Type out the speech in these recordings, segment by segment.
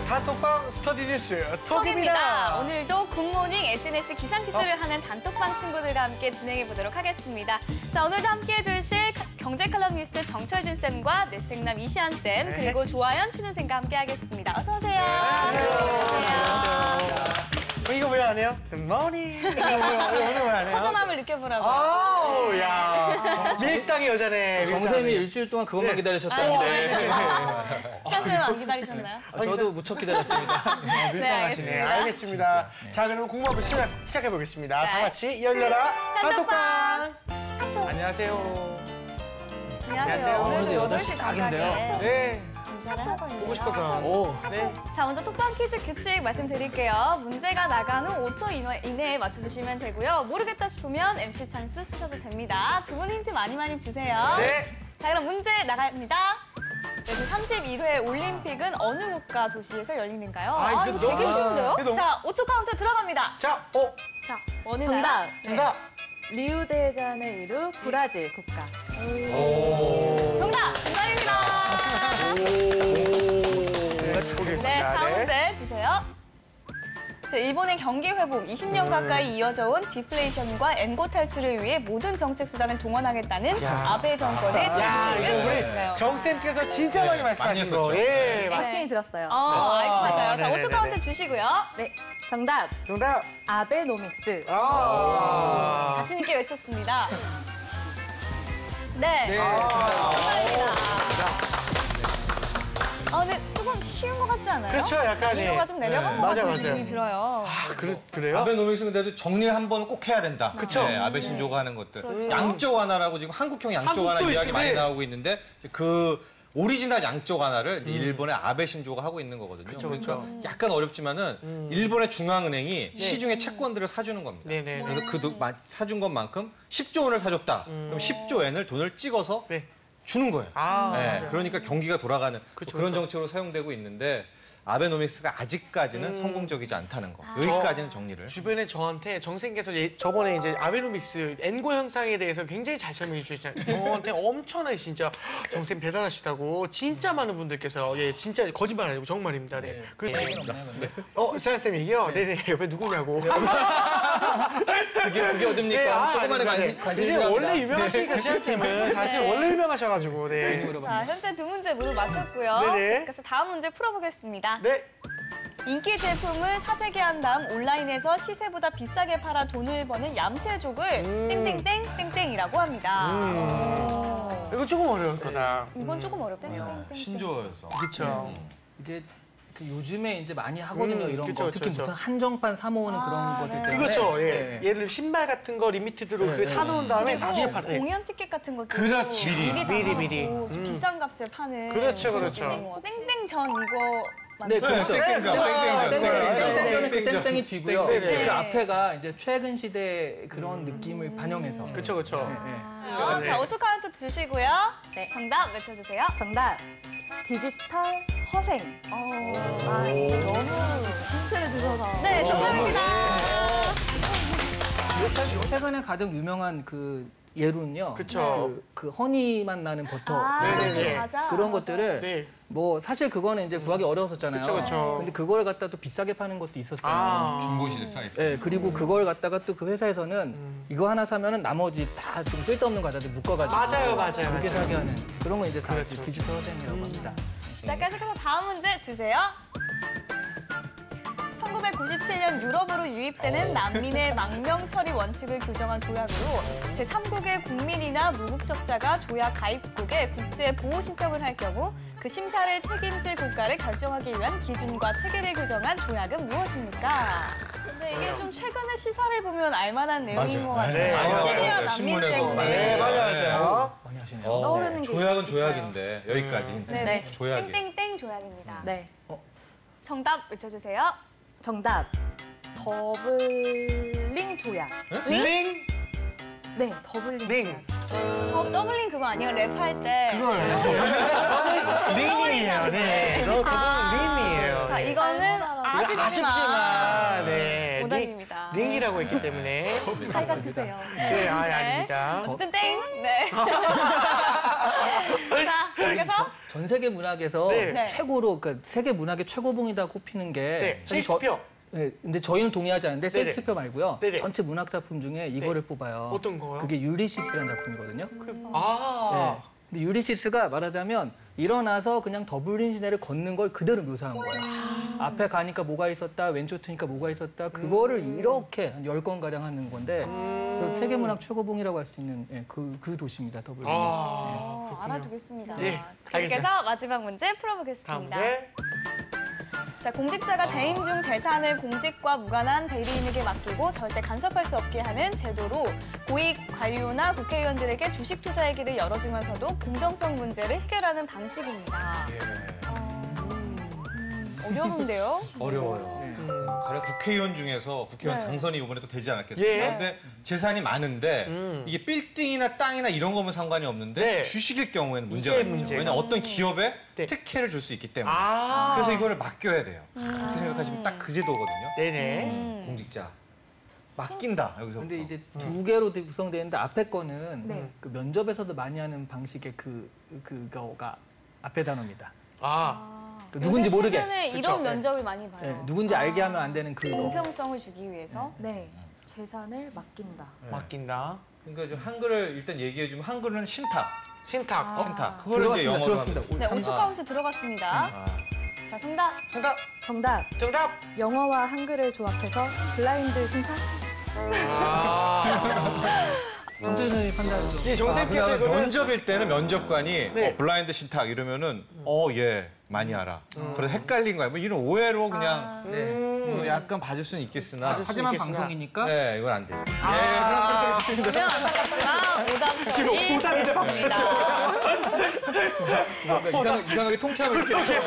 단톡방 스터디 뉴스 톡입니다. 톡입니다. 오늘도 굿모닝 SNS 기상 퀴즈를 하는 단톡방 친구들과 함께 진행해 보도록 하겠습니다. 자, 오늘도 함께 해주실 경제 칼럼니스트 정철진 쌤과 넷생남 이시안 쌤 그리고 조아연 취준생과 함께 하겠습니다. 어서 오세요. 안녕하세요. 이거 왜 안 해요? 굿모닝. 오늘 왜 안 해요? 허전함을 느껴보라고. 아우, 야. 밀당의 여자네. 정쌤이 일주일 동안 그것만 기다리셨다는데. 시안 쌤은 안 기다리셨나요? 저도 무척 기다렸습니다. 밀당하시네. 알겠습니다. 자, 그러면 공부하고 시작해 보겠습니다. 다 같이 열려라 단톡방. 안녕하세요. 안녕하세요. 오늘도 오늘도 8시 8시 정각에 네. 인사를 하고 있네요. 보고 싶어서. 오. 네. 자, 먼저 톡방 퀴즈 규칙 말씀드릴게요. 문제가 나간 후 5초 이내에 맞춰주시면 되고요. 모르겠다 싶으면 MC 찬스 쓰셔도 됩니다. 두 분 힌트 많이 주세요. 네. 자, 그럼 문제 나갑니다. 네, 31회 올림픽은 어느 국가 도시에서 열리는가요? 아, 이거 이거 되게 너무- 쉬운데요? 이거 너무- 자, 5초 카운트 들어갑니다. 자, 자, 어느 정답. 나라? 정답. 리우데자네이루 브라질 국가. 정답! 정답입니다. 네, 다음 문제 주세요. 자, 일본의 경기 회복 20년 가까이 이어져 온 디플레이션과 엔고 탈출을 위해 모든 정책 수단을 동원하겠다는 아베 정권의 야, 정책은 이거 무엇일까요? 우리 정쌤께서 진짜 많이 말씀하신 했었죠. 거. 예, 확신이 들었어요. 알 것 같아요. 자, 5초 네네네네. 카운트 주시고요. 네, 정답. 정답. 아베노믹스. 자신 있게 외쳤습니다. 네. 정답입니다. 근데 조금 쉬운 것 같지 않아요? 그렇죠, 약간. 난이도가 좀 내려간 것 맞아요, 같은 맞아요. 느낌이 들어요. 그래요? 아베노믹스는 그래도 정리를 한 번은 꼭 해야 된다. 그쵸. 네, 아베 신조가 하는 것들. 그렇죠. 양쪽 하나라고 지금 한국형 양쪽 하나 한국도 이야기 있지, 많이 네. 나오고 있는데 그 오리지널 양쪽 하나를 이제 일본의 아베 신조가 하고 있는 거거든요. 그쵸. 그러니까 약간 어렵지만은 일본의 중앙은행이 시중에 채권들을 사주는 겁니다. 네네. 그래서 사준 것만큼 10조 원을 사줬다. 그럼 10조 엔을 돈을 찍어서 네. 주는 거예요. 네, 맞아요. 그러니까 경기가 돌아가는 그쵸, 그런 그쵸. 정책으로 사용되고 있는데 아베노믹스가 아직까지는 성공적이지 않다는 거. 여기까지는 정리를. 주변에 저한테 정생께서 저번에 이제 아베노믹스 엔고 현상에 대해서 굉장히 잘 설명해 주셨잖아요. 저한테 엄청나게 진짜 정생 대단하시다고 진짜 많은 분들께서 진짜 거짓말 아니고 정말입니다. 네. 그래서 시아쌤 얘기요? 네네. 옆에 누구냐고. 그게 어딥니까? 조그만에 관심 이제 필요합니다. 원래 유명하시니까 시아쌤은 사실 원래 유명하셔가지고 네. 자, 현재 두 문제 모두 맞췄고요. 네네. 계속해서 다음 문제 풀어보겠습니다. 네. 인기 제품을 사재기한 다음 온라인에서 시세보다 비싸게 팔아 돈을 버는 얌체족을 땡땡땡땡땡이라고 합니다. 이거 조금 어려울 거다. 이건 조금 어렵네요. 땡땡땡땡. 신조어여서. 그렇죠. 이게 그 요즘에 이제 많이 하거든요, 이런 그쵸, 거. 특히 그쵸. 무슨 한정판 사모으는 그런 것들 때문에. 그렇죠. 예. 네. 예를 들어 신발 같은 거 리미티드로 네, 그 네. 사놓은 다음에 나중에 그리고 팔아요. 공연 티켓 같은 것도 그렇지. 미리 다 미리. 사놓고 좀 비싼 값에 파는 그렇죠, 그런 그렇죠. 게 있는 것 같아요. 땡땡전 이거 네, 맞나요? 그렇죠. 땡땡전, 땡땡전은 그 땡땡이 뒤고요. 땡땡이. 그 앞에가 이제 최근 시대 그런 느낌을 반영해서. 그렇죠, 그렇죠. 자, 5초 카운트 주시고요. 네, 정답 외쳐주세요. 정답. 디지털 허생. 이거 너무 힌트를 주셔서. 네, 정답입니다. 최근에 가장 유명한 그 예로는요. 그쵸. 그 허니만 나는 버터. 네네네. 맞아. 그런 것들을 네. 뭐 사실 그거는 이제 구하기 어려웠었잖아요. 그쵸, 그쵸. 근데 그걸 갖다 또 비싸게 파는 것도 있었어요. 중고시대 사이트. 네, 그리고 그걸 갖다가 또 그 회사에서는 이거 하나 사면은 나머지 다 좀 쓸데없는 과자들 묶어가지고 맞아요. 그렇게 사게 하는 그런 거 이제 다 그렇죠. 디지털 허생이라고 합니다. 자, 계속해서 다음 문제 주세요. 1997년 유럽으로 유입되는 난민의 망명 처리 원칙을 규정한 조약으로 제3국의 국민이나 무국적자가 조약 가입국에 국제 보호 신청을 할 경우 그 심사를 책임질 국가를 결정하기 위한 기준과 체계를 규정한 조약은 무엇입니까? 근데 이게 좀 최근에 시사를 보면 알만한 내용인 것 같아요. 네, 맞아요. 시리아 난민 신문에서 때문에. 네, 맞아요. 많이 하시네요. 떠오르는 게 조약은 있어요. 조약인데 여기까지 힌트. 네. 조약이. 땡땡땡 조약입니다. 네, 정답 외쳐주세요. 정답. 더블링 조약. 링. 네, 더블링. 링. 더블링 그거 아니에요? 랩할 때. 링이에요. 네. 그거는 링이에요. 자, 이거는 아쉽지만 네. 오답입니다. 링이라고 했기 때문에. 팔 같으세요. 네, 네. 아닙니다. 어쨌든 땡. 네. 자, 그래서 전 세계 문학에서 네. 네. 최고로 그러니까 세계 문학의 최고봉이다 꼽히는 게 네, 사실 셰익스피어. 네, 근데 저희는 동의하지 않는데 네네. 셰익스피어 말고요. 네네. 전체 문학 작품 중에 이거를 뽑아요. 어떤 거요? 그게 율리시스라는 작품이거든요. 아. 네. 근데 율리시스가 말하자면 일어나서 그냥 더블린 시내를 걷는 걸 그대로 묘사한 거예요. 앞에 가니까 뭐가 있었다, 왼쪽 트니까 뭐가 있었다, 그거를 이렇게 한 10권 가량 하는 건데 그래서 세계문학 최고봉이라고 할 수 있는 그 도시입니다, 더블린. 그렇군요. 알아두겠습니다. 네, 그래서 마지막 문제 다음 풀어보겠습니다. 문제. 자, 공직자가 재임 중 재산을 공직과 무관한 대리인에게 맡기고 절대 간섭할 수 없게 하는 제도로 고위 관료나 국회의원들에게 주식 투자의 길을 열어주면서도 공정성 문제를 해결하는 방식입니다. 어려운데요? 어려워요. 네. 가령 국회의원 중에서 국회의원 네. 당선이 이번에 또 되지 않았겠습니까? 예. 근데 재산이 많은데 이게 빌딩이나 땅이나 이런 거면 상관이 없는데 네. 주식일 경우에는 문제가 이게 있죠. 문제가. 왜냐면 어떤 기업에 네. 특혜를 줄 수 있기 때문에. 아. 그래서 이거를 맡겨야 돼요. 그렇게 생각하시면 딱 그 제도거든요. 네네. 공직자. 맡긴다, 여기서부터. 근데 이제 두 개로 구성되어 있는데 앞에 거는 네. 그 면접에서도 많이 하는 방식의 그거가 앞에 단어입니다. 아. 그 누군지 모르게. 최근에 그쵸. 이런 면접을 많이 봐요. 네, 누군지 알게 하면 안 되는 그거. 공평성을 주기 위해서. 네. 재산을 맡긴다. 네. 맡긴다. 그러니까 좀 한글을 일단 얘기해주면 한글은 신탁. 신탁. 신탁. 그걸 이제 영어로 들었습니다. 하면. 네, 5초 카운트 들어갔습니다. 아. 자, 정답. 정답. 정답. 정답. 영어와 한글을 조합해서 블라인드 신탁? 아. 정준의 판단은 좀. 예, 정생께서 그다음에 이거는 면접일 때는 면접관이 네. 블라인드 신탁 이러면은 예 많이 알아. 그래서 헷갈린 거야. 뭐 이런 오해로 그냥 네. 뭐 약간 봐줄 수는 있겠으나 하지만 있겠으나. 방송이니까 네 이건 안 되죠. 그러면 안타깝지만 오답 처리 오답인데 됐습니다. 뭔가 이상하게 통쾌함을 느끼는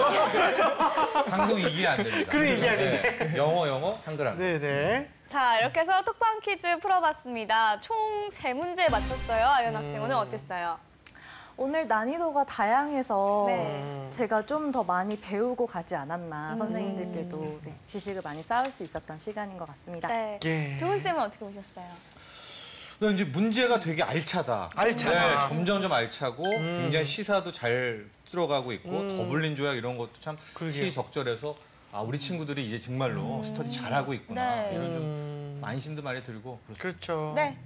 방송 이해 안 됩니다. 그래, 이해 안 네. 영어 한글 한글. 네네. 자, 이렇게 해서 톡방 퀴즈 풀어봤습니다. 총 3문제 맞췄어요. 아연 학생 오늘 어땠어요? 오늘 난이도가 다양해서 네. 제가 좀 더 많이 배우고 가지 않았나 선생님들께도 네, 지식을 많이 쌓을 수 있었던 시간인 것 같습니다. 네. 예. 두훈쌤은 어떻게 보셨어요? 근데 이제 문제가 되게 알차다. 알차다. 네, 점점점 알차고 굉장히 시사도 잘 들어가고 있고 더블린 조약 이런 것도 참 그러게요. 시적절해서 우리 친구들이 이제 정말로 스터디 잘하고 있구나 네. 이런 좀 안심도 많이 들고 그렇습니다. 그렇죠. 네.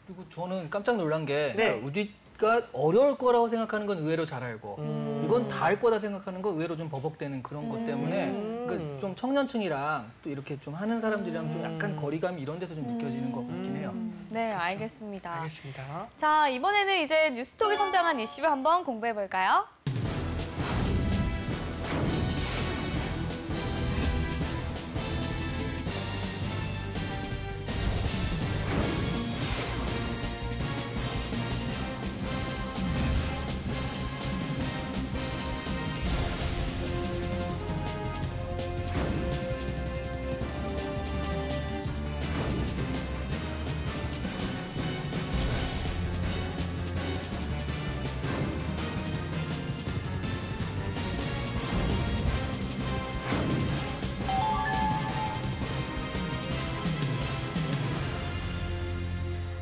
그리고 저는 깜짝 놀란 게 네. 우리가 어려울 거라고 생각하는 건 의외로 잘 알고 이건 다 알 거다 생각하는 건 의외로 좀 버벅대는 그런 것 때문에 그러니까 좀 청년층이랑 또 이렇게 좀 하는 사람들이랑 좀 약간 거리감이 이런 데서 좀 느껴지는 것 같긴 해요. 네, 알겠습니다. 알겠습니다. 자, 이번에는 이제 뉴스톡이 선정한 이슈 한번 공부해 볼까요?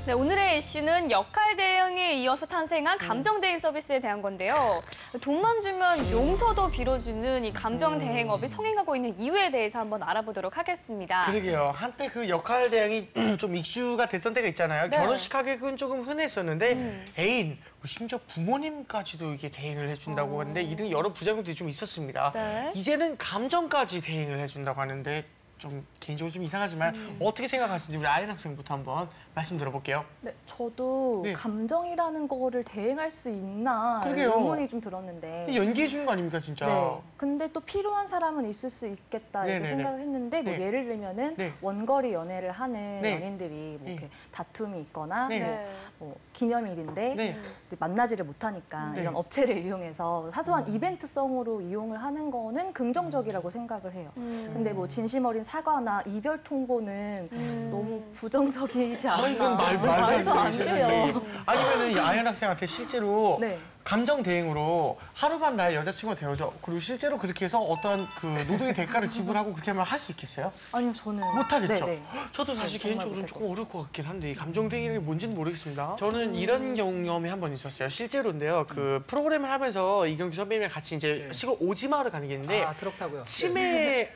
네, 오늘의 이슈는 역할 대행에 이어서 탄생한 감정 대행 서비스에 대한 건데요. 돈만 주면 용서도 빌어주는 이 감정 대행업이 성행하고 있는 이유에 대해서 한번 알아보도록 하겠습니다. 그러게요. 한때 그 역할 대행이 좀 이슈가 됐던 때가 있잖아요. 네. 결혼식 하객은 조금 흔했었는데 애인, 심지어 부모님까지도 이게 대행을 해준다고 하는데 이런 여러 부작용들이 좀 있었습니다. 네. 이제는 감정까지 대행을 해준다고 하는데 좀 개인적으로 좀 이상하지만 어떻게 생각하시는지 우리 아연 학생부터 한번 말씀 들어볼게요. 네, 저도 네. 감정이라는 거를 대행할 수 있나 그러게요. 의문이 좀 들었는데. 연기해 주는 거 아닙니까 진짜? 네. 근데 또 필요한 사람은 있을 수 있겠다 이렇게 네네네. 생각을 했는데 뭐 네. 예를 들면은 네. 원거리 연애를 하는 네. 연인들이 뭐 네. 이렇게 다툼이 있거나 네. 네. 뭐 기념일인데 네. 이제 만나지를 못하니까 네. 이런 업체를 이용해서 사소한 이벤트성으로 이용을 하는 거는 긍정적이라고 생각을 해요. 근데 뭐 진심 어린 사과나 이별 통보는 너무 부정적이지 않나. 이건 말도 안 돼요. 아니면은 이 아연 학생한테 실제로 네. 감정 대행으로 하루만 나의 여자친구가 되어줘. 그리고 실제로 그렇게 해서 어떤 그 노동의 대가를 지불하고 그렇게 하면 할 수 있겠어요? 아니요, 저는 못하겠죠. 네, 네. 저도 사실 정말 개인적으로는 못할 조금 어려울 것 같긴 한데 이 감정 대행이 뭔지는 모르겠습니다. 저는 이런 경험이 한 번 있었어요. 실제로인데요. 그 프로그램을 하면서 이경규 선배님이랑 같이 이제 시골 오지마을을 가는 게 있는데 아, 트럭 타고요. 치매에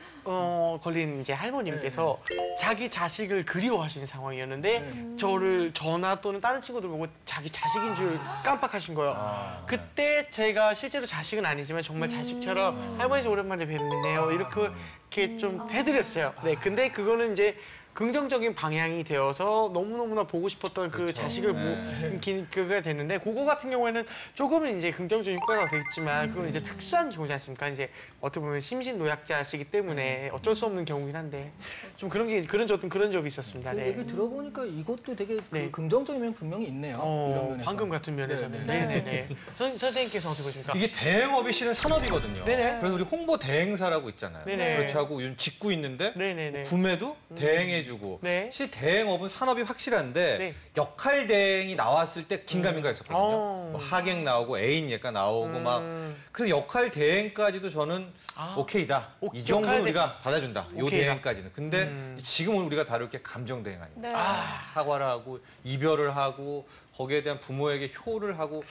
걸린 이제 할머님께서 자기 자식을 그리워하시는 상황이었는데 저를 저나 또는 다른 친구들 보고 자기 자식인 줄 깜빡하신 거예요. 그때 제가 실제로 자식은 아니지만 정말 자식처럼 할머니 오랜만에 뵙네요. 이렇게 좀 해드렸어요. 네, 근데 그거는 이제 긍정적인 방향이 되어서 너무너무나 보고 싶었던 그 자식을 그가 됐는데 그거 같은 경우에는 조금은 이제 긍정적인 효과가 되겠지만 그건 이제 특수한 경우지 않습니까? 이제 어떻게 보면 심신노약자시기 때문에 어쩔 수 없는 경우긴 한데 좀 그런 적이 있었습니다. 네. 얘기 들어보니까 이것도 되게 네. 긍정적인 면 분명히 있네요. 이런 면에서. 방금 같은 면에서는. 네, 네네네. 선생님께서 어떻게 보십니까? 이게 대행업이 실은 산업이거든요. 네네. 그래서 우리 홍보 대행사라고 있잖아요. 네네. 그렇죠 하고 요즘 직구 있는데 네네네. 구매도 대행해주고. 네. 실 대행업은 산업이 확실한데 네. 역할 대행이 나왔을 때 긴가민가 했었거든요. 뭐 하객 나오고 애인 예가 나오고 막 그래서 역할 대행까지도 저는 오케이다. 이 정도는 역할 우리가 받아준다. 요 오케이다. 대행까지는. 근데 지금은 우리가 다룰 게 감정 대행 아닙니까? 네. 사과를 하고 이별을 하고 거기에 대한 부모에게 효를 하고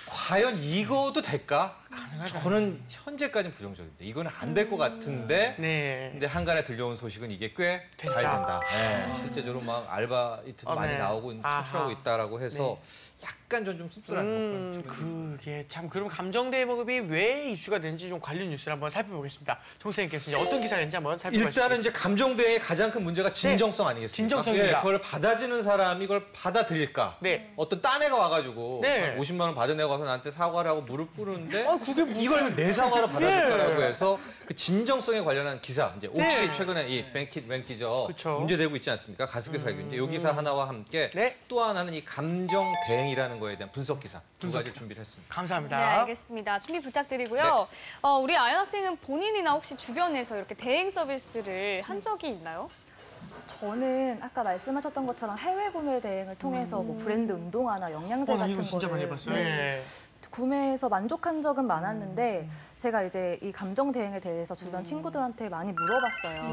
과연 이거도 될까? 저는 현재까지는 부정적입니다. 이건 안 될 것 같은데 네. 근데 한간에 들려온 소식은 이게 꽤 잘 된다. 네, 실제적으로 막 알바이트도 많이 네. 나오고 차출하고 아하. 있다라고 해서 약간 좀 씁쓸한 그런 측면이 그게 참 그럼 감정 대행업이 왜 이슈가 되는지 좀 관련 뉴스를 한번 살펴보겠습니다. 정 선생님께서 이제 어떤 기사가 있는지 한번 살펴보시죠. 일단은 이제 감정 대행의 가장 큰 문제가 진정성 아니겠습니까? 진정성입니다. 예, 그걸 받아주는 사람이 이걸 받아들일까? 네. 어떤 딴 애가 와가지고 네. 한 50만 원 받은 애가 와서 나한테 사과를 하고 무릎 꿇는데 그게 무슨... 이걸 내 사과로 받아줄까라고 네. 해서 그 진정성에 관련한 기사 이제 옥시 네. 최근에 이 뱅키저 그쵸. 문제되고 있지 않습니까? 가습기 살균제 이 기사 하나와 함께 네. 또 하나는 이 감정 대행이라는 거에 대한 분석 기사 두 가지 준비를 했습니다. 감사합니다. 네, 알겠습니다. 준비 부탁드리고요. 우리 아연 학생은 본인이나 혹시 주변에서 이렇게 대행 서비스를 한 적이 있나요? 저는 아까 말씀하셨던 것처럼 해외 구매 대행을 통해서 뭐 브랜드 운동화나 영양제 나 같은 이거 진짜 많이 거를 해봤어요. 네, 네. 구매해서 만족한 적은 많았는데 제가 이제 이 감정 대행에 대해서 주변 친구들한테 많이 물어봤어요.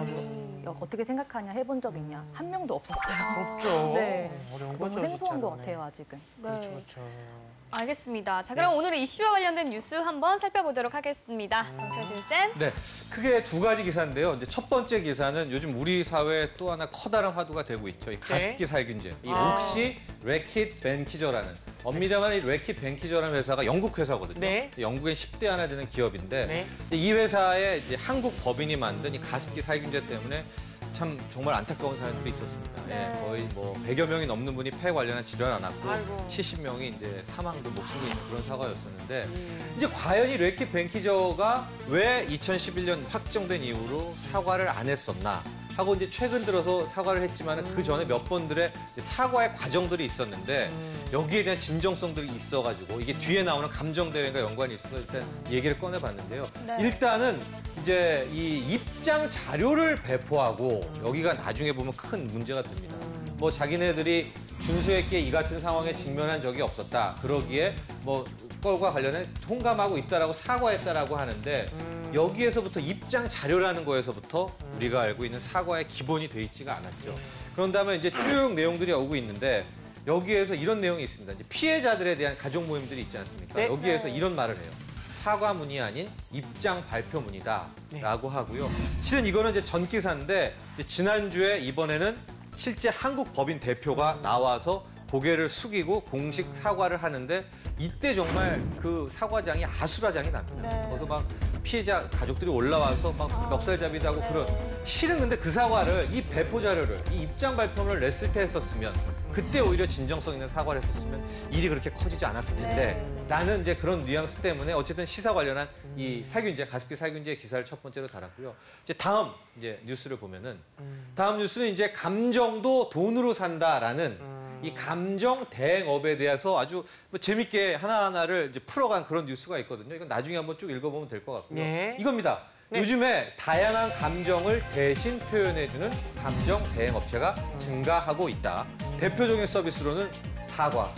뭐 어떻게 생각하냐, 해본 적 있냐? 한 명도 없었어요. 없죠. 네. 어려운 너무 거죠, 생소한 것 진짜로. 같아요, 아직은. 그렇죠, 그렇죠. 알겠습니다. 자, 그럼 오늘의 이슈와 관련된 뉴스 한번 살펴보도록 하겠습니다. 정철진 쌤. 네, 크게 두 가지 기사인데요. 이제 첫 번째 기사는 요즘 우리 사회에 또 하나 커다란 화두가 되고 있죠. 이 가습기 살균제, 이 옥시 레킷 벤키저라는 엄밀히 말하면 이 레킷 벤키저라는 회사가 영국 회사거든요. 네. 영국엔 10대 하나 되는 기업인데 네. 이 회사에 이제 한국 법인이 만든 이 가습기 살균제 때문에 참 정말 안타까운 사연들이 있었습니다. 네. 예, 거의 뭐 100여 명이 넘는 분이 폐 관련한 질환 안 아이고. 왔고 70명이 이제 사망도 목숨을 잃는 그런 사고였었는데 이제 과연 이 레킷 벤키저가 왜 2011년 확정된 이후로 사과를 안 했었나? 하고 이제 최근 들어서 사과를 했지만 그 전에 몇 번들의 이제 사과의 과정들이 있었는데 여기에 대한 진정성들이 있어가지고 이게 뒤에 나오는 감정 대행과 연관이 있어서 일단 얘기를 꺼내봤는데요. 네. 일단은 이제 이 입장 자료를 배포하고 여기가 나중에 보면 큰 문제가 됩니다. 뭐 자기네들이 준수했기에 이 같은 상황에 직면한 적이 없었다. 그러기에 뭐 것과 관련해 통감하고 있다라고 사과했다라고 하는데 여기에서부터 입장 자료라는 거에서부터 우리가 알고 있는 사과의 기본이 돼 있지가 않았죠. 그런 다음에 이제 쭉 내용들이 오고 있는데 여기에서 이런 내용이 있습니다. 이제 피해자들에 대한 가족 모임들이 있지 않습니까? 네. 여기에서 이런 말을 해요. 사과문이 아닌 입장 발표문이다라고 네. 하고요. 실은 이거는 이제 전 기사인데 이제 지난주에 이번에는 실제 한국 법인 대표가 나와서 고개를 숙이고 공식 사과를 하는데 이때 정말 그 사과장이 아수라장이 납니다. 네. 그래서 막 피해자 가족들이 올라와서 막 멱살잡이도 하고 그런. 실은 근데 그 사과를 이 배포 자료를 이 입장 발표를 냈을 때 했었으면 그때 오히려 진정성 있는 사과를 했었으면 일이 그렇게 커지지 않았을 텐데 나는 이제 그런 뉘앙스 때문에 어쨌든 시사 관련한 이 살균제, 가습기 살균제 기사를 첫 번째로 달았고요. 이제 다음 이제 뉴스를 보면은 다음 뉴스는 이제 감정도 돈으로 산다라는 이 감정 대행업에 대해서 아주 뭐 재밌게 하나하나를 이제 풀어간 그런 뉴스가 있거든요. 이건 나중에 한번 쭉 읽어보면 될 것 같고요. 네. 이겁니다. 요즘에 다양한 감정을 대신 표현해주는 감정 대행 업체가 증가하고 있다. 대표적인 서비스로는 사과,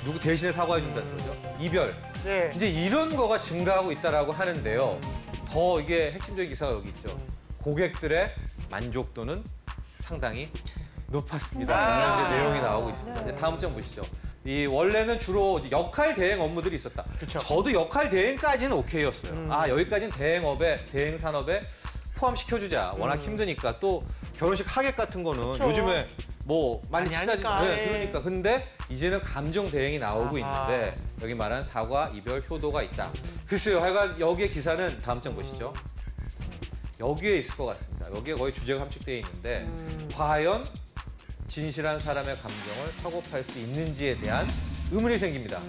누구 대신에 사과해 준다는 거죠. 이별. 네. 이제 이런 거가 증가하고 있다라고 하는데요. 더 이게 핵심적인 기사가 여기 있죠. 고객들의 만족도는 상당히 높았습니다. 이제 내용이 나오고 있습니다. 이제 다음 장 보시죠. 이 원래는 주로 이제 역할 대행 업무들이 있었다. 그쵸. 저도 역할 대행까지는 오케이였어요. 아 여기까지는 대행 산업에 포함시켜주자. 워낙 힘드니까 또 결혼식 하객 같은 거는 그쵸. 요즘에 뭐 많이 많이 친하지 하니까, 네, 예. 그러니까 근데 이제는 감정 대행이 나오고 아하. 있는데 여기 말하는 사과, 이별, 효도가 있다. 글쎄요, 하여간 여기에 기사는 다음 장 보시죠. 여기에 있을 것 같습니다. 여기에 거의 주제가 함축되어 있는데 과연 진실한 사람의 감정을 서곱할 수 있는지에 대한 의문이 생깁니다.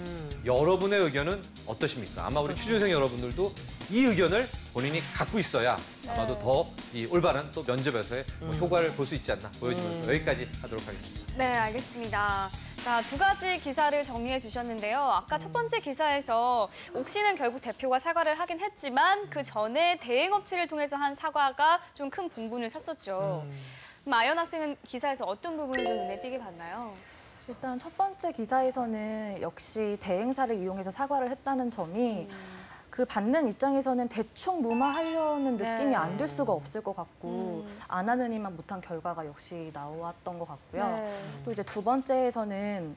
여러분의 의견은 어떠십니까? 아마 우리 취준생 여러분들도 이 의견을 본인이 갖고 있어야 아마도 더 이 올바른 또 면접에서의 뭐 효과를 볼 수 있지 않나 보여주면서 여기까지 하도록 하겠습니다. 네, 알겠습니다. 자, 두 가지 기사를 정리해 주셨는데요. 아까 첫 번째 기사에서 옥시는 결국 대표가 사과를 하긴 했지만 그 전에 대행업체를 통해서 한 사과가 좀 큰 본분을 샀었죠. 그럼 아연 학생은 기사에서 어떤 부분을 좀 눈에 띄게 봤나요? 일단 첫 번째 기사에서는 역시 대행사를 이용해서 사과를 했다는 점이 그 받는 입장에서는 대충 무마하려는 느낌이 네. 안 들 수가 없을 것 같고 안 하느니만 못한 결과가 역시 나왔던 것 같고요. 네. 또 이제 두 번째에서는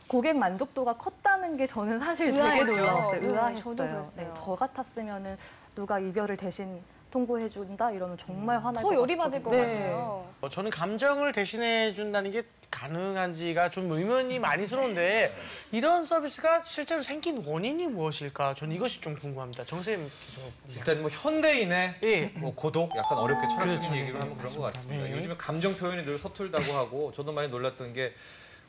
고객 만족도가 컸다는 게 저는 사실 되게 의아했죠. 놀라웠어요. 네, 의아했어요. 저도 그랬어요. 저 같았으면은 누가 이별을 대신 통보해준다 이러면 정말 화날 것 더 같아요. 열이 받을 것 같아요. 저는 감정을 대신해 준다는 게 가능한지가 좀 의문이 많이 스러운데 이런 서비스가 실제로 생긴 원인이 무엇일까? 저는 이것이 좀 궁금합니다. 정쌤께서. 일단 뭐 현대인의 예. 뭐 고독, 약간 어렵게 철학적인 그렇죠. 얘기를 네, 하면 그런 것 맞습니다. 같습니다. 네. 요즘에 감정 표현이 늘 서툴다고 하고 저도 많이 놀랐던 게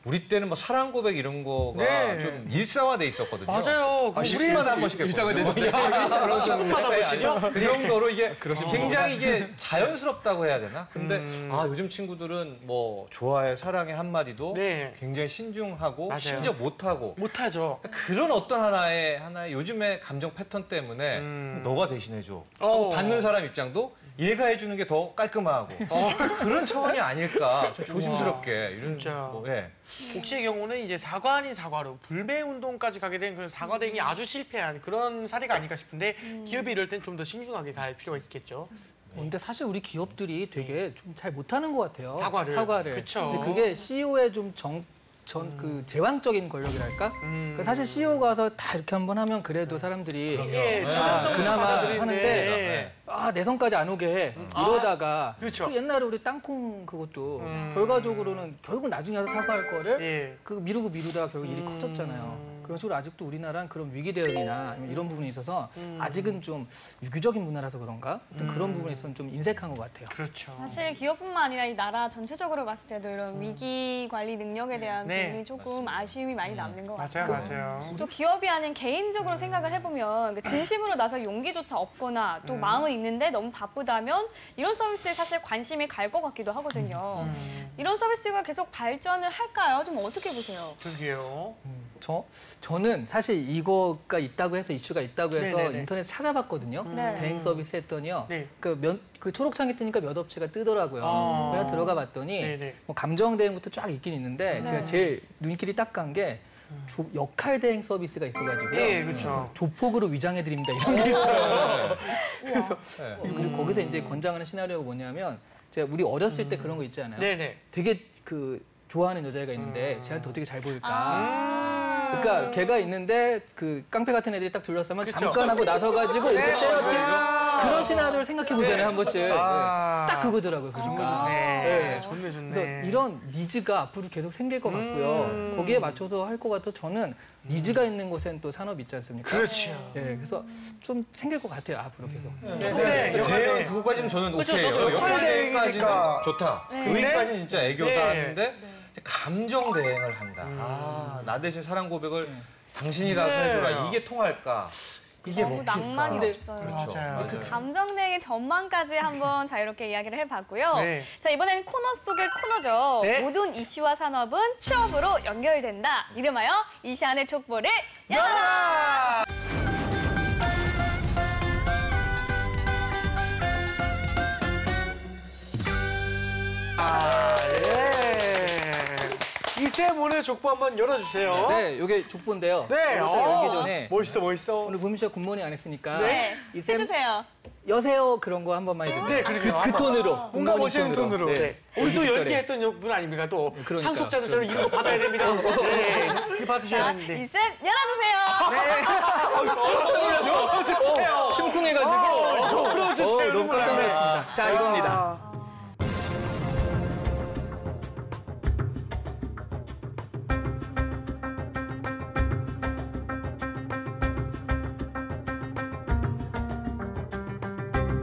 우리 때는 뭐 사랑 고백 이런 거가 네. 좀 일상화돼 있었거든요. 맞아요. 아, 10분마다 한 번씩 일상화 했거든요. 되셨어요? 10분마다 보시죠? 그 정도로 이게 굉장히 이게 자연스럽다고 해야 되나? 근데 아 요즘 친구들은 뭐 좋아해, 사랑해 한마디도 네. 굉장히 신중하고 맞아요. 심지어 못하고 못하죠. 그런 어떤 하나의 요즘의 감정 패턴 때문에 너가 대신해줘. 하고 받는 사람 입장도 얘가 해주는 게 더 깔끔하고 그런 차원이 아닐까 좀 조심스럽게 이런 진짜. 뭐, 예. 옥시의 경우는 이제 사과 아닌 사과로 불매 운동까지 가게 된 그런 사과 대행이 아주 실패한 그런 사례가 아닐까 싶은데 기업이 이럴 땐 좀 더 신중하게 갈 필요가 있겠죠. 근데 사실 우리 기업들이 되게 좀 잘 못하는 것 같아요. 사과를. 그쵸. 근데 그게 CEO의 좀 그 제왕적인 권력이랄까? 그러니까 사실 CEO가 와서 다 이렇게 한번 하면 그래도 사람들이 예, 진정성을 그나마 받아들이는데. 하는데 내 성까지 안 오게 해. 이러다가 그렇죠. 그 옛날에 우리 땅콩 그것도 결과적으로는 결국 나중에 와서 사과할 거를 예. 그 미루다가 결국 일이 커졌잖아요. 그런 식으로 아직도 우리나라는 그런 위기 대응이나 아니면 이런 부분에 있어서 아직은 좀 유교적인 문화라서 그런가? 그런 부분에 있어서는 좀 인색한 것 같아요. 그렇죠. 사실 기업뿐만 아니라 이 나라 전체적으로 봤을 때도 이런 위기 관리 능력에 대한 네. 부분이 조금 아쉬움이 많이 남는 것 같아요. 맞아요. 또 기업이 아닌 개인적으로 생각을 해보면 진심으로 나설 용기조차 없거나 또 마음은 있는데 너무 바쁘다면 이런 서비스에 사실 관심이 갈 것 같기도 하거든요. 이런 서비스가 계속 발전을 할까요? 좀 어떻게 보세요? 그러게요. 저는 사실 이거가 있다고 해서 이슈가 있다고 해서 네네네. 인터넷 찾아봤거든요. 네. 대행 서비스 했더니요. 네. 그 초록창에 뜨니까 몇 업체가 뜨더라고요. 그래서 들어가 봤더니 네네. 뭐 감정 대행부터 쫙 있긴 있는데 네. 제가 제일 눈길이 딱 간 게 역할 대행 서비스가 있어가지고요. 예, 그렇죠. 조폭으로 위장해 드립니다 이런 게 있어요. 네. 그리고 거기서 이제 권장하는 시나리오가 뭐냐면 제가 우리 어렸을 때 그런 거 있지 않아요? 네네. 되게 그 좋아하는 여자애가 있는데 쟤한테 어떻게 잘 보일까? 아. 그러니까 걔가 있는데 그 깡패 같은 애들이 딱 둘러싸면 그쵸. 잠깐 하고 나서가지고 이렇게 네, 때려치는 맞아요. 그런 시나리오를 생각해 보잖아요 한 번쯤. 아. 딱 그거더라고요. 그러니까. 네. 네. 좋네. 그래서 이런 니즈가 앞으로 계속 생길 것 같고요. 거기에 맞춰서 할 것 같아 저는 니즈가 있는 곳엔 또 산업이 있지 않습니까? 그렇죠. 예, 그래서 좀 생길 것 같아요 앞으로 계속. 네. 대형 그거까지는 저는 그죠, 오케이예요. 저도 역할 역할 대행까지는 대행이니까. 좋다. 네. 그 위까지는 진짜 애교다 네. 하는데 감정 대행을 한다. 나 대신 사랑 고백을 당신이 나서 네. 해줘라. 이게 통할까? 이게 너무 먹힐까? 낭만이 근데- 없어요. 그렇죠. 맞아요. 그 감정대행의 전망까지 한번 자유롭게 이야기를 해봤고요. 네. 자, 이번에는 코너 속의 코너죠. 네. 모든 이슈와 산업은 취업으로 연결된다. 이름하여 이시안의 촉보를 열어라! 예. 이 이쌤 오늘 족보 한번 열어주세요. 네, 이게 족보인데요. 네. 열기 전에 멋있어, 멋있어. 오늘 보민 씨가 굿모닝 안 했으니까 네, 이쌤 해주세요. 여세요 그런 거 한 번만 해주세요. 네, 그러게요. 그 톤으로. 뭔가 굿모닝 멋있는 톤으로. 네. 우리 또 뒷절에. 연기했던 분 아닙니까? 또 그러니까요. 상속자들처럼 이런 거 받아야 됩니다. 네, 이거 받으셔야 자, 되는데. 이쌤 열어주세요. 주세요. 심쿵해가지고 풀어주세요. 너무 깜짝 놀랐습니다. 자, 이겁니다.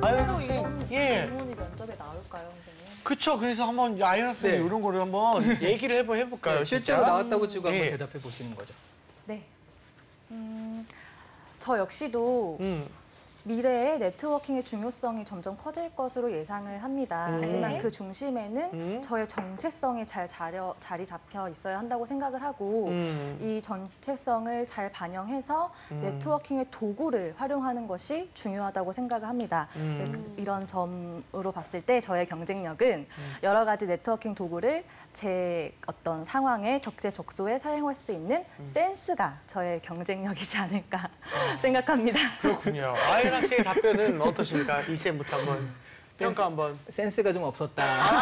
아유, 실제로 선생님. 이런 예. 질문이 면접에 나올까요, 선생님? 그쵸. 그래서 한번 아이언 학생이 네. 이런 거를 한번 얘기를 해볼까요? 네, 실제로 진짜? 나왔다고 치고 한번 예. 대답해 보시는 거죠. 네. 저 역시도 미래의 네트워킹의 중요성이 점점 커질 것으로 예상을 합니다. 하지만 그 중심에는 저의 정체성이 잘 자리 잡혀 있어야 한다고 생각을 하고 이 정체성을 잘 반영해서 네트워킹의 도구를 활용하는 것이 중요하다고 생각을 합니다. 네, 이런 점으로 봤을 때 저의 경쟁력은 여러 가지 네트워킹 도구를 제 어떤 상황에 적재적소에 사용할 수 있는 센스가 저의 경쟁력이지 않을까 생각합니다. 그렇군요. 아이언 학생의 답변은 어떠십니까? 이쌤부터 한번 평가 한번. 센스가 좀 없었다.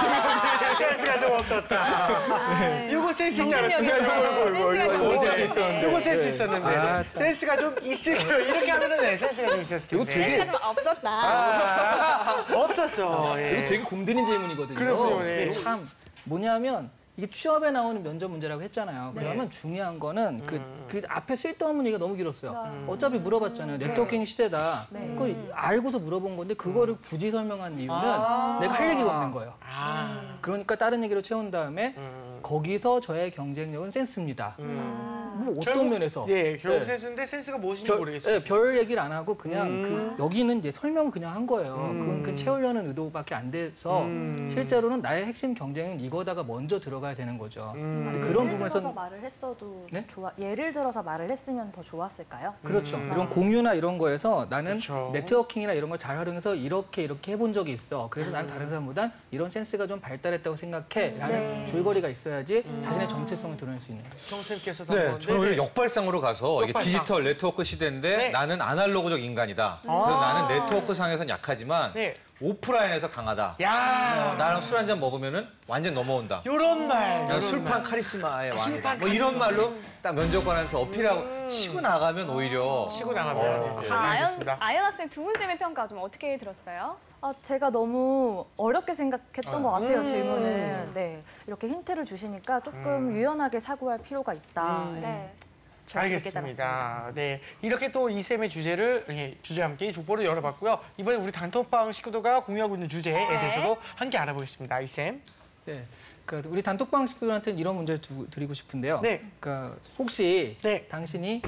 센스가 좀 없었다. 이거 센스 있지 경쟁력이네. 않았어요? 센스가 좀 센스 있었는데. 이거 센스 네. 있었는데. 아, 참. 센스가 좀 있을 거예요. 이렇게 하면은 네, 센스가 좀 있었을 텐데. 이거 되게 센스가 좀 없었다. 없었어. 예. 이거 되게 곰드린 질문이거든요. 그렇군요, 네. 참 뭐냐면 이게 취업에 나오는 면접 문제라고 했잖아요. 그러면 중요한 거는 그 앞에 쓸데없는 얘기가 너무 길었어요. 어차피 물어봤잖아요. 네트워킹 시대다. 네. 그거 알고서 물어본 건데 그거를 굳이 설명한 이유는 내가 할 얘기가 없는 거예요. 그러니까 다른 얘기로 채운 다음에 거기서 저의 경쟁력은 센스입니다. 뭐 어떤 결국, 면에서? 예, 결국 네. 센스인데 센스가 무엇인지 모르겠어요. 네, 별 얘기를 안 하고 그냥 여기는 이제 설명을 그냥 한 거예요. 그건 그 채우려는 의도밖에 안 돼서 실제로는 나의 핵심 경쟁은 이거다가 먼저 들어가야 되는 거죠. 근데 그런 예를 들어서 부분에서 말을 했어도 네? 예를 들어서 말을 했으면 더 좋았을까요? 그렇죠. 이런 공유나 이런 거에서 나는 그렇죠. 네트워킹이나 이런 걸 잘 활용해서 이렇게 해본 적이 있어. 그래서 나는 다른 사람보단 이런 센스가 좀 발달했다고 생각해. 라는 네. 줄거리가 있어야지 자신의 정체성을 드러낼 수 있는 거예요. 정쌤께서도 네, 한번. 저는 오히려 역발상으로 가서 이게 역발상. 디지털 네트워크 시대인데 네. 나는 아날로그적 인간이다. 그래서 나는 네트워크 상에서는 약하지만 네. 오프라인에서 강하다. 야, 나랑 술 한잔 먹으면은 완전 넘어온다. 요런 말. 그냥 요런 술판 말. 카리스마의 왕이다. 술판 뭐 이런 말로 딱 면접관한테 어필하고 치고 나가면 오히려 치고 나가면. 네, 알겠습니다. 아연 학생 두 분쌤의 평가 좀 어떻게 들었어요? 제가 너무 어렵게 생각했던 것 같아요, 질문을. 네, 이렇게 힌트를 주시니까 조금 유연하게 사고할 필요가 있다. 네. 저에게 깨달았습니다. 알겠습니다. 네, 이렇게 또 이쌤의 주제를 주제와 함께 족보를 열어봤고요. 이번에 우리 단톡방 식구들과 공유하고 있는 주제에 대해서도 함께 알아보겠습니다. 이쌤. 네. 그러니까 우리 단톡방 식구들한테는 이런 문제를 드리고 싶은데요. 네. 그러니까 혹시 네. 당신이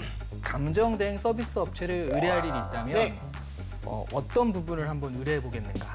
감정대행 서비스 업체를 의뢰할 일이 있다면 네. 어떤 부분을 한번 의뢰해 보겠는가?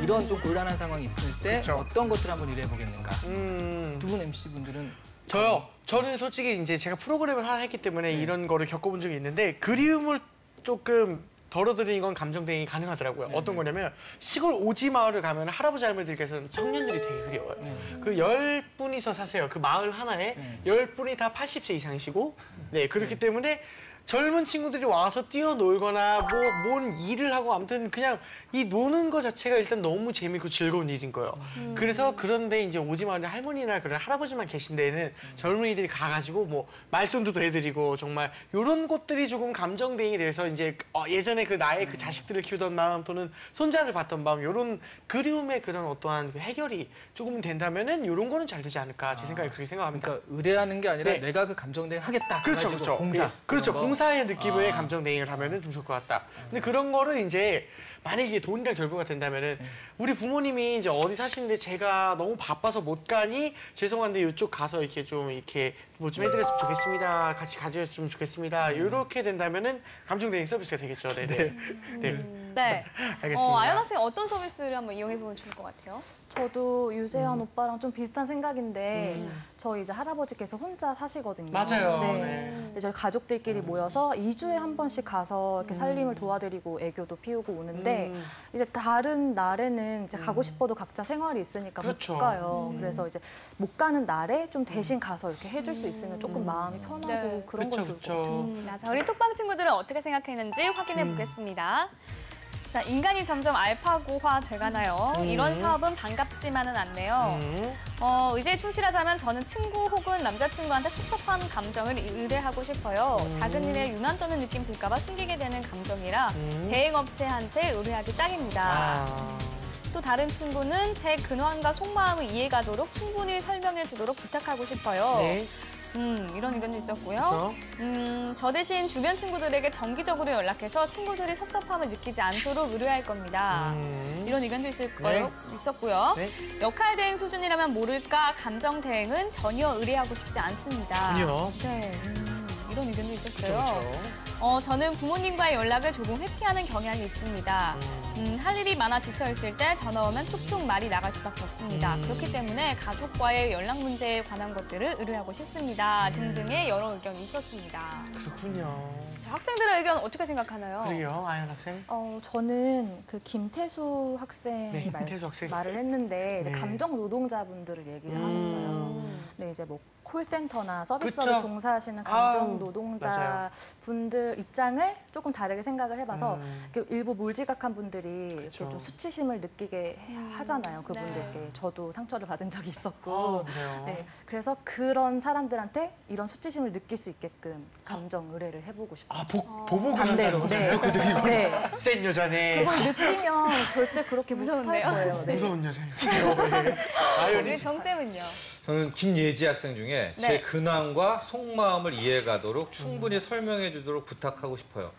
이런 좀 곤란한 상황이 있을 때 그쵸. 어떤 것들을 한번 의뢰해 보겠는가? 음. 두 분 MC분들은 저요. 저는 솔직히 이제 제가 프로그램을 하나 했기 때문에 이런 거를 겪어본 적이 있는데 그리움을 조금 덜어드리는 건 감정 대행이 가능하더라고요. 어떤 거냐면 시골 오지 마을을 가면 할아버지 할머니들께서는 청년들이 되게 그리워요. 그 10분이서 사세요. 그 마을 하나에 10분이 다 80세 이상이시고 네 그렇기 때문에 젊은 친구들이 와서 뛰어놀거나 뭔 일을 하고 아무튼 그냥 이 노는 거 자체가 일단 너무 재밌고 즐거운 일인 거예요. 그래서 그런데 이제 오지 마을에 할머니나 그런 할아버지만 계신 데에는 젊은이들이 가가지고 뭐 말씀도 해드리고 정말 이런 것들이 조금 감정 대행이 돼서 이제 예전에 그 나의 그 자식들을 키우던 마음 또는 손자를 봤던 마음 이런 그리움의 그런 어떠한 그 해결이 조금 된다면은 이런 거는 잘 되지 않을까 제 생각에 그렇게 생각합니다. 그러니까 의뢰하는 게 아니라 네. 내가 그 감정 대행 하겠다. 그렇죠, 해가지고 그렇죠. 공사. 예, 그렇죠. 그런 거. 공사의 느낌의 감정 대행을 하면은 좀 좋을 것 같다. 근데 그런 거를 이제 만약에 이게 돈이랑 결부가 된다면은 우리 부모님이 이제 어디 사시는데 제가 너무 바빠서 못 가니 죄송한데 이쪽 가서 이렇게 좀 이렇게 뭐 좀 해드렸으면 좋겠습니다. 같이 가주셨으면 좋겠습니다. 이렇게 된다면은 감정 대행 서비스가 되겠죠. 네네. 네. 네. 알겠습니다. 아연 학생 어떤 서비스를 한번 이용해 보면 좋을 것 같아요? 저도 유재현 오빠랑 좀 비슷한 생각인데 저희 이제 할아버지께서 혼자 사시거든요. 맞아요. 네. 네. 근데 저희 가족들끼리 모여서 2주에 한 번씩 가서 이렇게 살림을 도와드리고 애교도 피우고 오는데 이제 다른 날에는 이제 가고 싶어도 각자 생활이 있으니까 그렇죠. 못 가요. 그래서 이제 못 가는 날에 좀 대신 가서 이렇게 해줄 수 있으면 조금 마음이 편하고 네. 그런 건 좋을 것 같아요. 자, 우리 톡방 친구들은 어떻게 생각했는지 확인해 보겠습니다. 자, 인간이 점점 알파고화 돼가나요? 이런 사업은 반갑지만은 않네요. 의제에 충실하자면 저는 친구 혹은 남자친구한테 섭섭한 감정을 의뢰하고 싶어요. 작은 일에 유난 떠는 느낌 들까 봐 숨기게 되는 감정이라 대행업체한테 의뢰하기 딱입니다. 아. 또 다른 친구는 제 근황과 속마음을 이해가도록 충분히 설명해 주도록 부탁하고 싶어요. 네. 이런 의견도 있었고요. 그렇죠. 저 대신 주변 친구들에게 정기적으로 연락해서 친구들이 섭섭함을 느끼지 않도록 의뢰할 겁니다. 이런 의견도 있었고요. 네. 역할 대행 수준이라면 모를까 감정 대행은 전혀 의뢰하고 싶지 않습니다. 전혀. 네. 이런 의견도 있었어요. 그렇죠. 저는 부모님과의 연락을 조금 회피하는 경향이 있습니다. 할 일이 많아 지쳐있을 때 전화 오면 툭툭 말이 나갈 수밖에 없습니다. 그렇기 때문에 가족과의 연락 문제에 관한 것들을 의뢰하고 싶습니다. 등등의 여러 의견이 있었습니다. 그렇군요. 자, 학생들의 의견 어떻게 생각하나요? 그러게요, 아연 학생. 저는 그 김태수 학생이 네, 김태수 학생. 말을 했는데 이제 네. 감정 노동자분들을 얘기를 하셨어요. 네, 이제 뭐 콜센터나 서비스업에 그쵸. 종사하시는 아우, 감정 맞아요. 노동자 분들 입장을 조금 다르게 생각을 해봐서 이렇게 일부 몰지각한 분들이 이렇게 그쵸. 좀 수치심을 느끼게 하잖아요. 그분들께 저도 상처를 받은 적이 있었고. 그래요. 네, 그래서 그런 사람들한테 이런 수치심을 느낄 수 있게끔 감정 의뢰를 해보고 싶어요. 아, 보복을 한다는 반대로. 네. 거잖아요, 그들이. 네. 센 여자네. 그걸 느끼면 절대 그렇게 못할 무서운데요? 거예요. 네. 무서운 여자예요. 아연이 우리 정쌤은요? 저는 김예지 학생 중에 제 네. 근황과 속마음을 이해가도록 충분히 설명해 주도록 부탁하고 싶어요.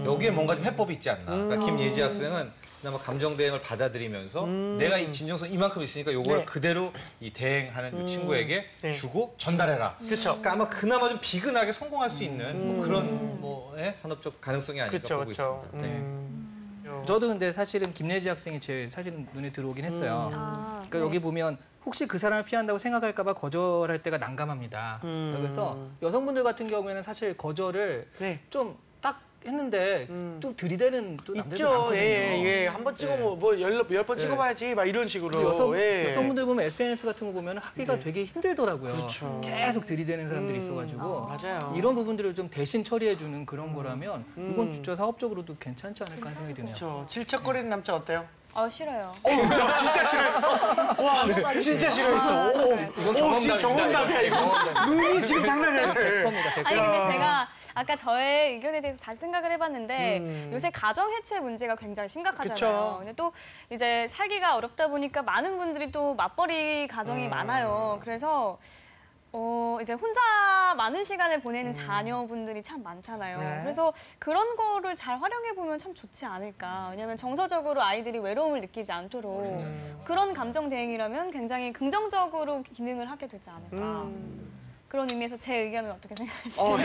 여기에 뭔가 좀 해법이 있지 않나. 그러니까 김예지 학생은 그나마 감정 대행을 받아들이면서 내가 이 진정성 이만큼 있으니까 요걸 네. 그대로 이 대행하는 이 친구에게 네. 주고 전달해라. 그렇죠. 그러니까 아마 그나마 좀 비근하게 성공할 수 있는 뭐 그런 뭐 산업적 가능성이 아닐까 그렇죠, 보고 그렇죠. 있습니다. 네. 저도 근데 사실은 김예지 학생이 제일 사실은 눈에 들어오긴 했어요. 그러니까 여기 보면 혹시 그 사람을 피한다고 생각할까 봐 거절할 때가 난감합니다. 그래서 여성분들 같은 경우에는 사실 거절을 네. 좀 딱 했는데 또 들이대는 또 남자들 있죠. 많거든요. 예. 한번 찍어 열 번 네. 찍어봐야지 막 이런 식으로. 여성분들 보면 SNS 같은 거 보면 하기가 되게 힘들더라고요. 그렇죠. 계속 들이대는 사람들이 있어가지고 맞아요. 이런 부분들을 좀 대신 처리해주는 그런 거라면 이건 진짜 사업적으로도 괜찮지 않을까 하는 생각이 드네요. 그렇죠. 질척거리는 남자 어때요? 싫어요. 진짜 싫어했어. 와, 진짜 싫어했어. 이건 오, 지금 경험담이야 이거. 눈이 지금 장난이 아니야. 100%입니다. 100%. 아니 근데 제가 아까 저의 의견에 대해서 잘 생각을 해봤는데 요새 가정 해체 문제가 굉장히 심각하잖아요. 그쵸. 근데 또 이제 살기가 어렵다 보니까 많은 분들이 또 맞벌이 가정이 많아요. 그래서 이제 혼자 많은 시간을 보내는 자녀분들이 참 많잖아요. 네. 그래서 그런 거를 잘 활용해 보면 참 좋지 않을까. 왜냐하면 정서적으로 아이들이 외로움을 느끼지 않도록 그런 감정 대행이라면 굉장히 긍정적으로 기능을 하게 되지 않을까. 그런 의미에서 제 의견은 어떻게 생각하시나요?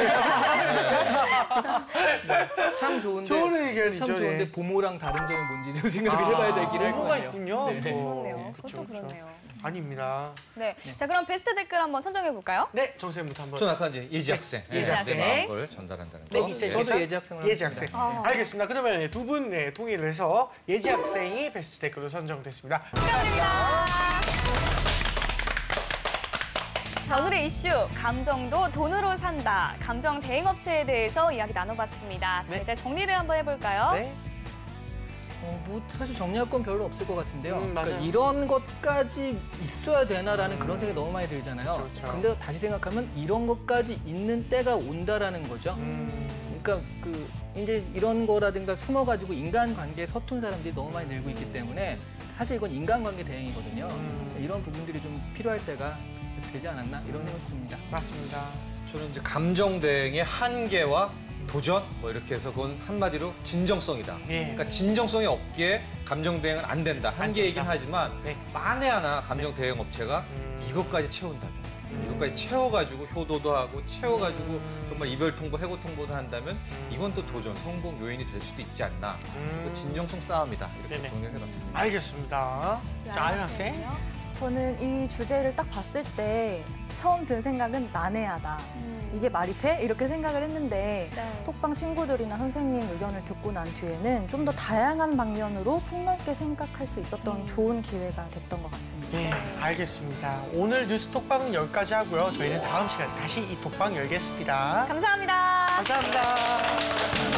참 좋은데 좋은 의견이죠, 참 좋은데 네. 부모랑 다른 점이 뭔지 좀 생각을 해봐야 되기를 할 것 뭐가 같아요. 있군요. 네. 그렇네요. 그쵸, 그것도 그쵸. 그렇네요. 아닙니다. 네. 자, 그럼 베스트 댓글 한번 선정해 볼까요? 네, 정쌤부터 한번. 전 아까 이제 예지 학생, 예지 학생. 내 마음을 전달한다는 거. 네, 있어요. 저도 예지 학생으로 예지 학생. 하겠습니다. 알겠습니다. 그러면 두 분 통일을 해서 예지 학생이 베스트 댓글로 선정됐습니다. 자, 오늘의 이슈, 감정도 돈으로 산다. 감정 대행업체에 대해서 이야기 나눠봤습니다. 자, 네. 이제 정리를 한번 해볼까요? 네. 뭐 사실 정리할 건 별로 없을 것 같은데요. 맞아요. 그러니까 이런 것까지 있어야 되나라는 그런 생각이 너무 많이 들잖아요. 그렇죠. 근데 다시 생각하면 이런 것까지 있는 때가 온다라는 거죠. 그러니까 이제 이런 거라든가 숨어가지고 인간관계에 서툰 사람들이 너무 많이 늘고 있기 때문에 사실 이건 인간관계 대행이거든요. 이런 부분들이 좀 필요할 때가 되지 않았나 이런 생각이 듭니다. 맞습니다. 저는 이제 감정 대행의 한계와 도전 뭐 이렇게 해서 그건 한마디로 진정성이다. 예. 그러니까 진정성이 없기에 감정 대행은 안 된다. 한계이긴 하지만 네. 만에 하나 감정 대행 업체가 이것까지 채운다면 이것까지 채워가지고 효도도 하고 채워가지고 정말 이별 통보, 해고 통보도 한다면 이건 또 도전, 성공 요인이 될 수도 있지 않나. 진정성 싸움이다. 이렇게 네네. 정리해봤습니다. 알겠습니다. 자, 아연 학생. 저는 이 주제를 딱 봤을 때 처음 든 생각은 난해하다. 이게 말이 돼? 이렇게 생각을 했는데 네. 톡방 친구들이나 선생님 의견을 듣고 난 뒤에는 좀 더 다양한 방면으로 폭넓게 생각할 수 있었던 좋은 기회가 됐던 것 같습니다. 네, 알겠습니다. 오늘 뉴스 톡방은 여기까지 하고요. 저희는 다음 시간에 다시 이 톡방 열겠습니다. 감사합니다. 감사합니다.